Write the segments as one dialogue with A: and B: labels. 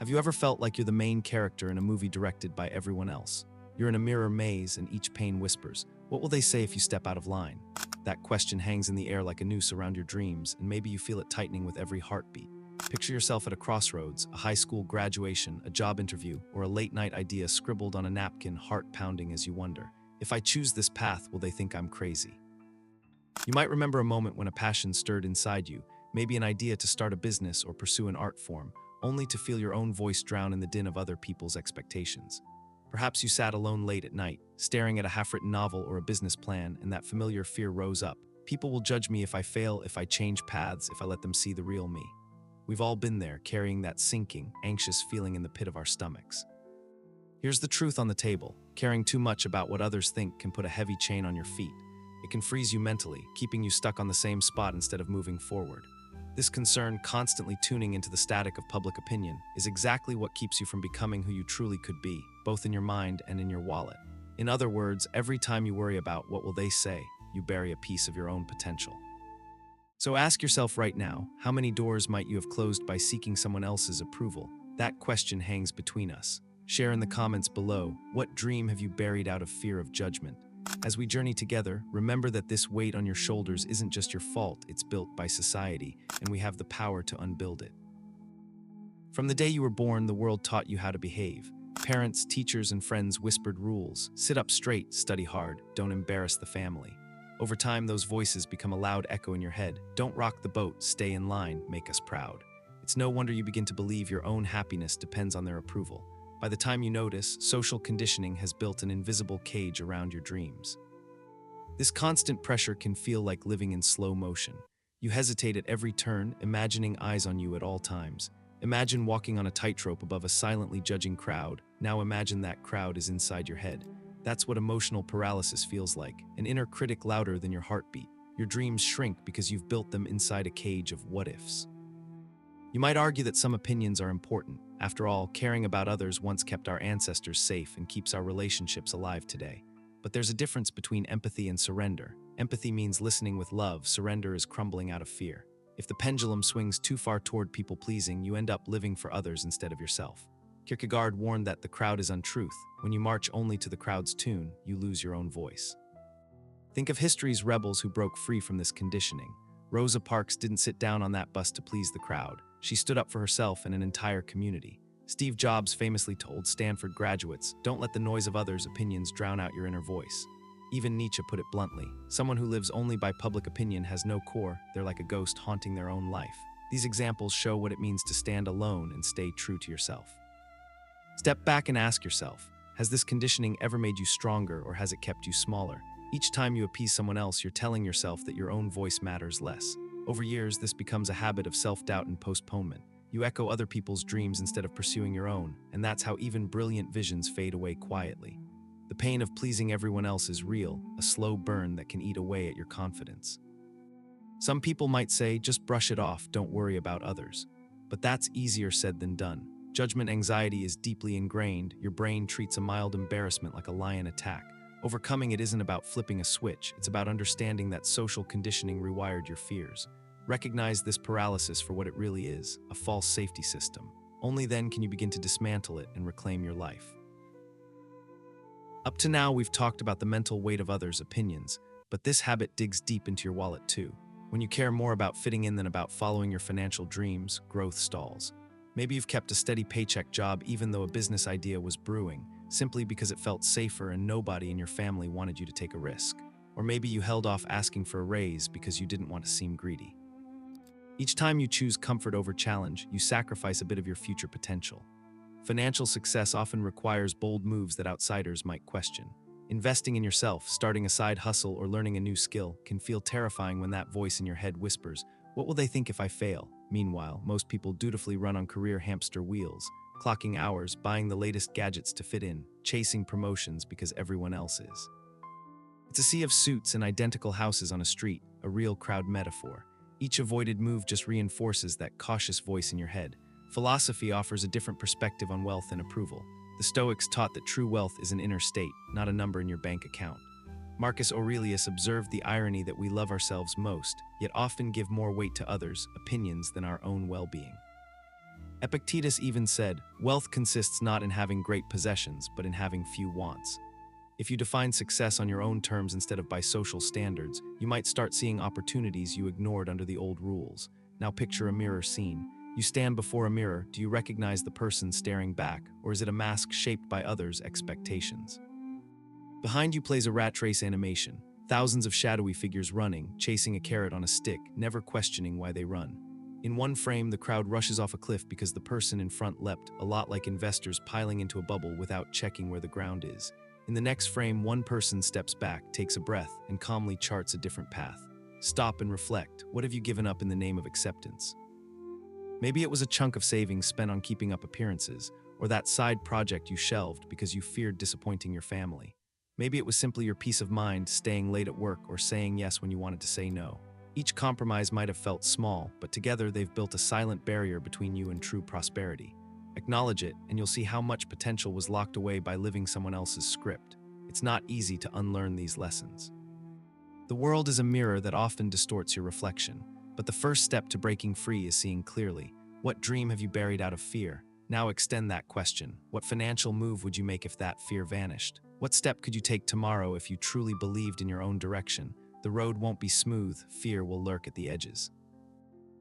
A: Have you ever felt like you're the main character in a movie directed by everyone else? You're in a mirror maze and each pane whispers, "What will they say if you step out of line?" That question hangs in the air like a noose around your dreams, and maybe you feel it tightening with every heartbeat. Picture yourself at a crossroads, a high school graduation, a job interview, or a late-night idea scribbled on a napkin, heart pounding as you wonder, "If I choose this path, will they think I'm crazy?" You might remember a moment when a passion stirred inside you, maybe an idea to start a business or pursue an art form, only to feel your own voice drown in the din of other people's expectations. Perhaps you sat alone late at night, staring at a half-written novel or a business plan, and that familiar fear rose up. People will judge me if I fail, if I change paths, if I let them see the real me. We've all been there, carrying that sinking, anxious feeling in the pit of our stomachs. Here's the truth on the table. Caring too much about what others think can put a heavy chain on your feet. It can freeze you mentally, keeping you stuck on the same spot instead of moving forward. This concern, constantly tuning into the static of public opinion, is exactly what keeps you from becoming who you truly could be, both in your mind and in your wallet. In other words, every time you worry about what will they say, you bury a piece of your own potential. So ask yourself right now, how many doors might you have closed by seeking someone else's approval? That question hangs between us. Share in the comments below, what dream have you buried out of fear of judgment? As we journey together, remember that this weight on your shoulders isn't just your fault, it's built by society, and we have the power to unbuild it. From the day you were born, the world taught you how to behave. Parents, teachers, and friends whispered rules: sit up straight, study hard, don't embarrass the family. Over time, those voices become a loud echo in your head. Don't rock the boat, stay in line, make us proud. It's no wonder you begin to believe your own happiness depends on their approval. By the time you notice, social conditioning has built an invisible cage around your dreams. This constant pressure can feel like living in slow motion. You hesitate at every turn, imagining eyes on you at all times. Imagine walking on a tightrope above a silently judging crowd. Now imagine that crowd is inside your head. That's what emotional paralysis feels like, an inner critic louder than your heartbeat. Your dreams shrink because you've built them inside a cage of what-ifs. You might argue that some opinions are important. After all, caring about others once kept our ancestors safe and keeps our relationships alive today. But there's a difference between empathy and surrender. Empathy means listening with love, surrender is crumbling out of fear. If the pendulum swings too far toward people-pleasing, you end up living for others instead of yourself. Kierkegaard warned that the crowd is untruth. When you march only to the crowd's tune, you lose your own voice. Think of history's rebels who broke free from this conditioning. Rosa Parks didn't sit down on that bus to please the crowd. She stood up for herself and an entire community. Steve Jobs famously told Stanford graduates, "Don't let the noise of others' opinions drown out your inner voice." Even Nietzsche put it bluntly, "Someone who lives only by public opinion has no core, they're like a ghost haunting their own life." These examples show what it means to stand alone and stay true to yourself. Step back and ask yourself, has this conditioning ever made you stronger or has it kept you smaller? Each time you appease someone else, you're telling yourself that your own voice matters less. Over years, this becomes a habit of self-doubt and postponement. You echo other people's dreams instead of pursuing your own, and that's how even brilliant visions fade away quietly. The pain of pleasing everyone else is real, a slow burn that can eat away at your confidence. Some people might say, just brush it off, don't worry about others. But that's easier said than done. Judgment anxiety is deeply ingrained. Your brain treats a mild embarrassment like a lion attack. Overcoming it isn't about flipping a switch, it's about understanding that social conditioning rewired your fears. Recognize this paralysis for what it really is, a false safety system. Only then can you begin to dismantle it and reclaim your life. Up to now, we've talked about the mental weight of others' opinions, but this habit digs deep into your wallet too. When you care more about fitting in than about following your financial dreams, growth stalls. Maybe you've kept a steady paycheck job even though a business idea was brewing, simply because it felt safer and nobody in your family wanted you to take a risk. Or maybe you held off asking for a raise because you didn't want to seem greedy. Each time you choose comfort over challenge, you sacrifice a bit of your future potential. Financial success often requires bold moves that outsiders might question. Investing in yourself, starting a side hustle, or learning a new skill can feel terrifying when that voice in your head whispers, "What will they think if I fail?" Meanwhile, most people dutifully run on career hamster wheels, clocking hours, buying the latest gadgets to fit in, chasing promotions because everyone else is. It's a sea of suits and identical houses on a street, a real crowd metaphor. Each avoided move just reinforces that cautious voice in your head. Philosophy offers a different perspective on wealth and approval. The Stoics taught that true wealth is an inner state, not a number in your bank account. Marcus Aurelius observed the irony that we love ourselves most, yet often give more weight to others' opinions than our own well-being. Epictetus even said, "Wealth consists not in having great possessions, but in having few wants." If you define success on your own terms instead of by social standards, you might start seeing opportunities you ignored under the old rules. Now picture a mirror scene. You stand before a mirror. Do you recognize the person staring back, or is it a mask shaped by others' expectations? Behind you plays a rat race animation. Thousands of shadowy figures running, chasing a carrot on a stick, never questioning why they run. In one frame, the crowd rushes off a cliff because the person in front leapt, a lot like investors piling into a bubble without checking where the ground is. In the next frame, one person steps back, takes a breath, and calmly charts a different path. Stop and reflect. What have you given up in the name of acceptance? Maybe it was a chunk of savings spent on keeping up appearances, or that side project you shelved because you feared disappointing your family. Maybe it was simply your peace of mind, staying late at work or saying yes when you wanted to say no. Each compromise might have felt small, but together they've built a silent barrier between you and true prosperity. Acknowledge it, and you'll see how much potential was locked away by living someone else's script. It's not easy to unlearn these lessons. The world is a mirror that often distorts your reflection, but the first step to breaking free is seeing clearly. What dream have you buried out of fear? Now extend that question. What financial move would you make if that fear vanished? What step could you take tomorrow if you truly believed in your own direction? The road won't be smooth, fear will lurk at the edges.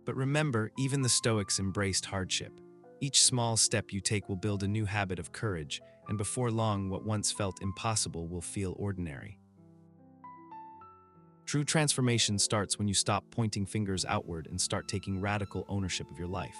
A: But remember, even the Stoics embraced hardship. Each small step you take will build a new habit of courage, and before long, what once felt impossible will feel ordinary. True transformation starts when you stop pointing fingers outward and start taking radical ownership of your life.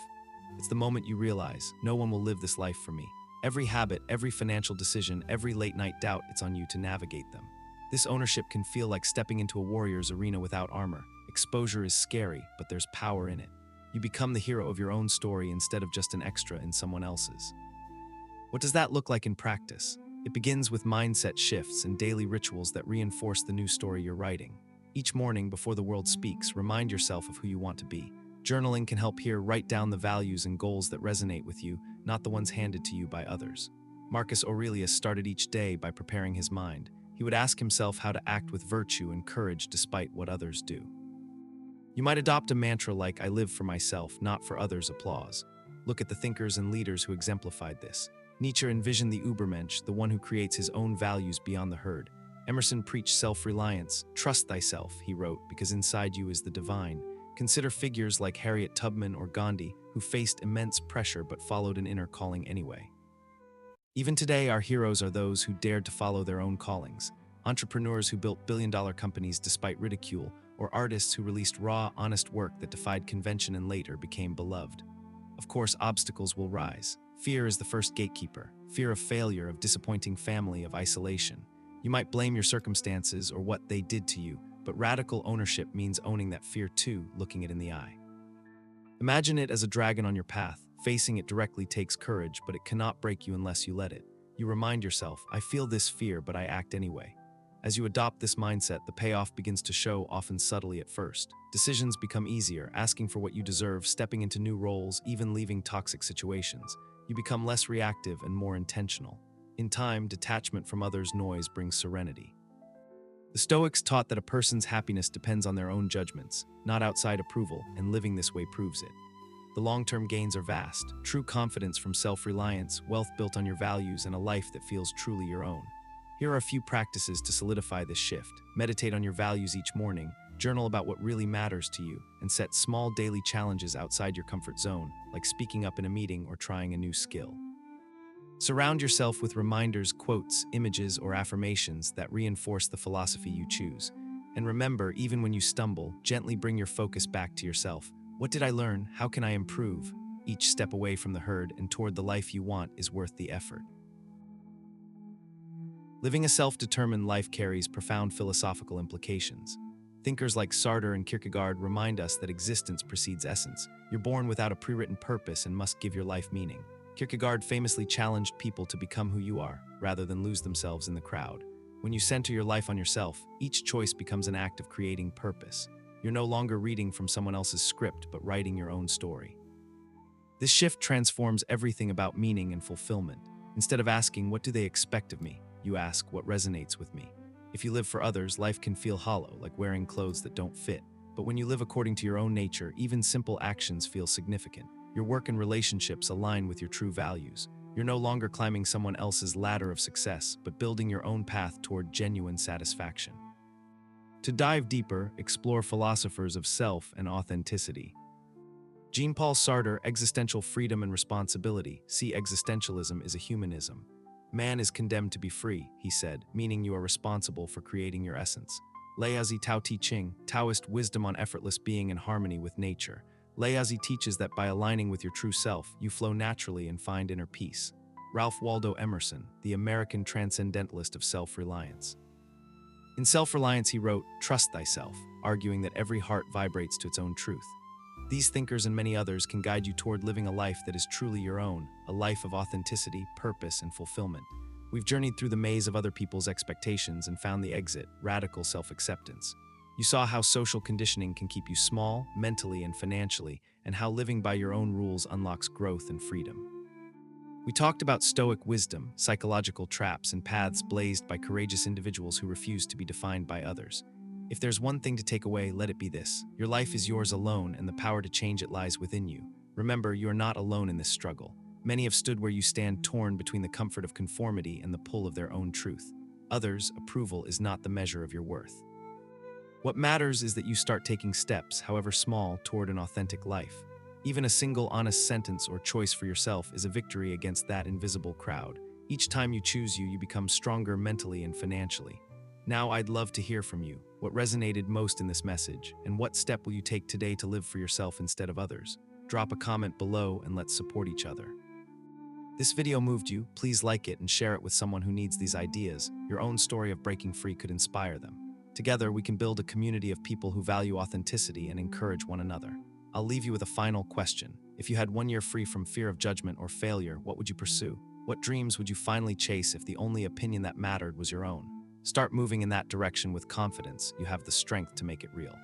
A: It's the moment you realize, no one will live this life for me. Every habit, every financial decision, every late-night doubt, it's on you to navigate them. This ownership can feel like stepping into a warrior's arena without armor. Exposure is scary, but there's power in it. You become the hero of your own story instead of just an extra in someone else's. What does that look like in practice? It begins with mindset shifts and daily rituals that reinforce the new story you're writing. Each morning, before the world speaks, remind yourself of who you want to be. Journaling can help here. Write down the values and goals that resonate with you, not the ones handed to you by others. Marcus Aurelius started each day by preparing his mind. He would ask himself how to act with virtue and courage despite what others do. You might adopt a mantra like, "I live for myself, not for others' applause." Look at the thinkers and leaders who exemplified this. Nietzsche envisioned the Übermensch, the one who creates his own values beyond the herd. Emerson preached self-reliance. "Trust thyself," he wrote, "because inside you is the divine." Consider figures like Harriet Tubman or Gandhi, who faced immense pressure but followed an inner calling anyway. Even today, our heroes are those who dared to follow their own callings. Entrepreneurs who built billion-dollar companies despite ridicule, or artists who released raw, honest work that defied convention and later became beloved. Of course, obstacles will rise. Fear is the first gatekeeper. Fear of failure, of disappointing family, of isolation. You might blame your circumstances or what they did to you, but radical ownership means owning that fear too, looking it in the eye. Imagine it as a dragon on your path. Facing it directly takes courage, but it cannot break you unless you let it. You remind yourself, "I feel this fear, but I act anyway." As you adopt this mindset, the payoff begins to show, often subtly at first. Decisions become easier, asking for what you deserve, stepping into new roles, even leaving toxic situations. You become less reactive and more intentional. In time, detachment from others' noise brings serenity. The Stoics taught that a person's happiness depends on their own judgments, not outside approval, and living this way proves it. The long-term gains are vast. True confidence from self-reliance, wealth built on your values, and a life that feels truly your own. Here are a few practices to solidify this shift. Meditate on your values each morning, journal about what really matters to you, and set small daily challenges outside your comfort zone, like speaking up in a meeting or trying a new skill. Surround yourself with reminders, quotes, images, or affirmations that reinforce the philosophy you choose. And remember, even when you stumble, gently bring your focus back to yourself. What did I learn? How can I improve? Each step away from the herd and toward the life you want is worth the effort. Living a self-determined life carries profound philosophical implications. Thinkers like Sartre and Kierkegaard remind us that existence precedes essence. You're born without a pre-written purpose and must give your life meaning. Kierkegaard famously challenged people to become who you are, rather than lose themselves in the crowd. When you center your life on yourself, each choice becomes an act of creating purpose. You're no longer reading from someone else's script, but writing your own story. This shift transforms everything about meaning and fulfillment. Instead of asking, "What do they expect of me?" you ask, "What resonates with me?" If you live for others, life can feel hollow, like wearing clothes that don't fit. But when you live according to your own nature, even simple actions feel significant. Your work and relationships align with your true values. You're no longer climbing someone else's ladder of success, but building your own path toward genuine satisfaction. To dive deeper, explore philosophers of self and authenticity. Jean-Paul Sartre, Existential Freedom and Responsibility. See, existentialism is a humanism. Man is condemned to be free, he said, meaning you are responsible for creating your essence. Laozi Tao Te Ching, Taoist wisdom on effortless being in harmony with nature. Laozi teaches that by aligning with your true self, you flow naturally and find inner peace. Ralph Waldo Emerson, the American transcendentalist of self-reliance. In Self-Reliance, he wrote, "Trust thyself," arguing that every heart vibrates to its own truth. These thinkers and many others can guide you toward living a life that is truly your own, a life of authenticity, purpose, and fulfillment. We've journeyed through the maze of other people's expectations and found the exit, radical self-acceptance. You saw how social conditioning can keep you small, mentally and financially, and how living by your own rules unlocks growth and freedom. We talked about Stoic wisdom, psychological traps, and paths blazed by courageous individuals who refuse to be defined by others. If there's one thing to take away, let it be this: your life is yours alone, and the power to change it lies within you. Remember, you are not alone in this struggle. Many have stood where you stand, torn between the comfort of conformity and the pull of their own truth. Others' approval is not the measure of your worth. What matters is that you start taking steps, however small, toward an authentic life. Even a single honest sentence or choice for yourself is a victory against that invisible crowd. Each time you choose you become stronger mentally and financially. Now I'd love to hear from you. What resonated most in this message, and what step will you take today to live for yourself instead of others? Drop a comment below and let's support each other. This video moved you, please like it and share it with someone who needs these ideas. Your own story of breaking free could inspire them. Together, we can build a community of people who value authenticity and encourage one another. I'll leave you with a final question. If you had 1 year free from fear of judgment or failure, what would you pursue? What dreams would you finally chase if the only opinion that mattered was your own? Start moving in that direction with confidence. You have the strength to make it real.